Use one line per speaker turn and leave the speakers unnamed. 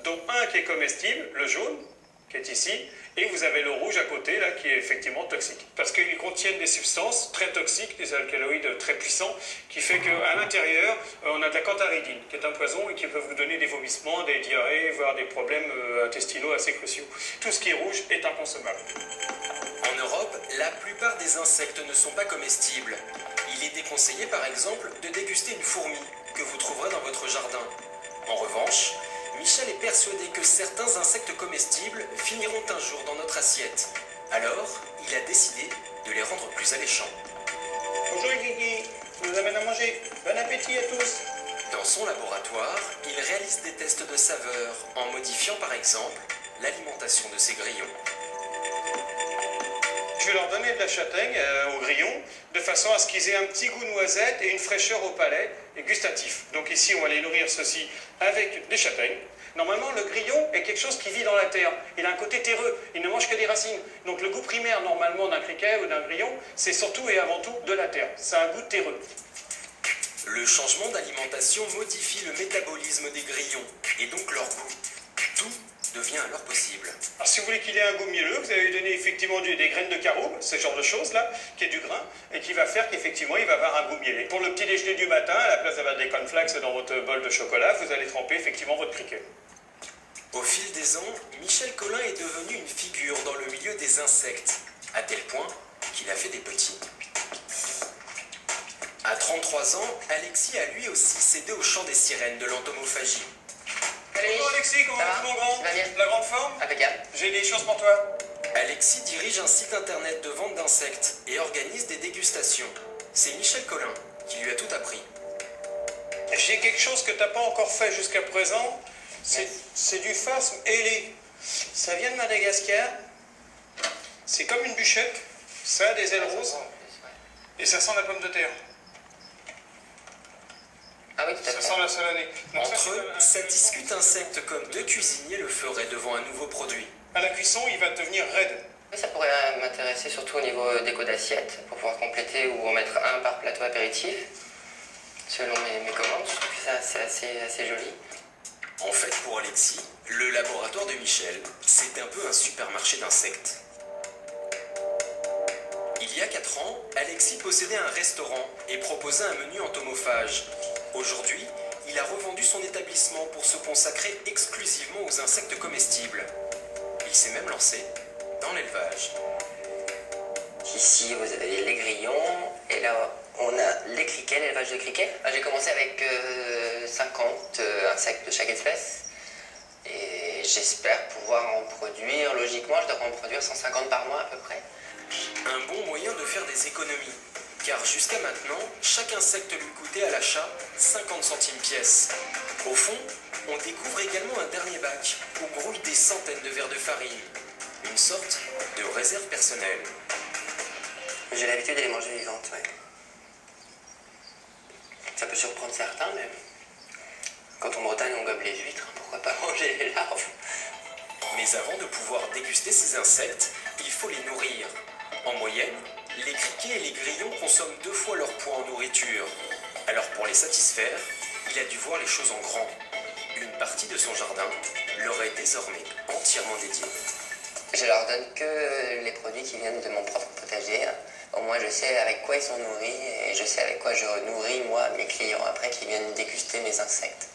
dont un qui est comestible, le jaune, qui est ici, et vous avez le rouge à côté, là, qui est effectivement toxique. Parce qu'ils contiennent des substances très toxiques, des alcaloïdes très puissants, qui fait qu'à l'intérieur, on a de la cantharidine, qui est un poison et qui peut vous donner des vomissements, des diarrhées, voire des problèmes intestinaux assez cruciaux. Tout ce qui est rouge est inconsommable.
En Europe, la plupart des insectes ne sont pas comestibles. Il est déconseillé, par exemple, de déguster une fourmi que vous trouverez dans votre jardin. En revanche, Michel est persuadé que certains insectes comestibles finiront un jour dans notre assiette. Alors, il a décidé de les rendre plus alléchants.
Bonjour Guigui, je vous amène à manger. Bon appétit à tous.
Dans son laboratoire, il réalise des tests de saveur en modifiant par exemple l'alimentation de ses grillons.
Je vais leur donner de la châtaigne aux grillons, de façon à ce qu'ils aient un petit goût noisette et une fraîcheur au palais et gustatif. Donc ici, on va les nourrir ceci avec des châtaignes. Normalement, le grillon est quelque chose qui vit dans la terre. Il a un côté terreux, il ne mange que des racines. Donc le goût primaire, normalement, d'un criquet ou d'un grillon, c'est surtout et avant tout de la terre. C'est un goût terreux.
Le changement d'alimentation modifie le métabolisme des grillons et donc leur goût. Tout devient alors possible.
Alors si vous voulez qu'il ait un goût mielleux, vous allez lui donner effectivement des graines de caroube, ce genre de choses là, qui est du grain, et qui va faire qu'effectivement il va avoir un goût mielé. Pour le petit déjeuner du matin, à la place d'avoir des cornflakes dans votre bol de chocolat, vous allez tremper effectivement votre criquet.
Au fil des ans, Michel Collin est devenu une figure dans le milieu des insectes, à tel point qu'il a fait des petits. À 33 ans, Alexis a lui aussi cédé au chant des sirènes de l'entomophagie.
Bonjour Alexis, comment vas-tu mon grand? La grande forme?
Impeccable.
J'ai des choses pour toi.
Alexis dirige un site internet de vente d'insectes et organise des dégustations. C'est Michel Collin qui lui a tout appris.
J'ai quelque chose que tu n'as pas encore fait jusqu'à présent, c'est du phasme ailé. Ça vient de Madagascar, c'est comme une bûchette, ça a des ailes roses, et ça sent la pomme de terre.
Ah oui, tout à
Ça
fait.
sent la salanée. Donc
Entre eux, ça discute insectes comme deux cuisiniers le feraient devant un nouveau produit.
à la cuisson, il va devenir raide.
Oui, ça pourrait m'intéresser surtout au niveau déco d'assiette, pour pouvoir compléter ou en mettre un par plateau apéritif, selon mes commandes. Je trouve que ça, c'est assez joli.
En fait, pour Alexis, le laboratoire de Michel, c'est un peu un supermarché d'insectes. Il y a 4 ans, Alexis possédait un restaurant et proposait un menu entomophage. Aujourd'hui, il a revendu son établissement pour se consacrer exclusivement aux insectes comestibles. Il s'est même lancé dans l'élevage.
Ici, vous avez les grillons, et là, on a les criquets, l'élevage de criquets. J'ai commencé avec 50 insectes de chaque espèce, et j'espère pouvoir en produire, logiquement, je devrais en produire 150 par mois à peu près.
Un bon moyen de faire des économies, car jusqu'à maintenant, chaque insecte lui coûtait à l'achat 50 centimes pièce. Au fond, on découvre également un dernier bac où grouillent des centaines de verres de farine, une sorte de réserve personnelle.
J'ai l'habitude de les manger vivantes, ouais. Ça peut surprendre certains, mais quand en Bretagne on gobe les huîtres, pourquoi pas manger les larves?
Mais avant de pouvoir déguster ces insectes, il faut les nourrir. En moyenne, les criquets et les grillons consomment 2 fois leur poids en nourriture. Alors pour les satisfaire, il a dû voir les choses en grand. Une partie de son jardin leur est désormais entièrement dédiée.
Je leur donne que les produits qui viennent de mon propre potager. Au moins je sais avec quoi ils sont nourris et je sais avec quoi je nourris moi mes clients après qui viennent déguster mes insectes.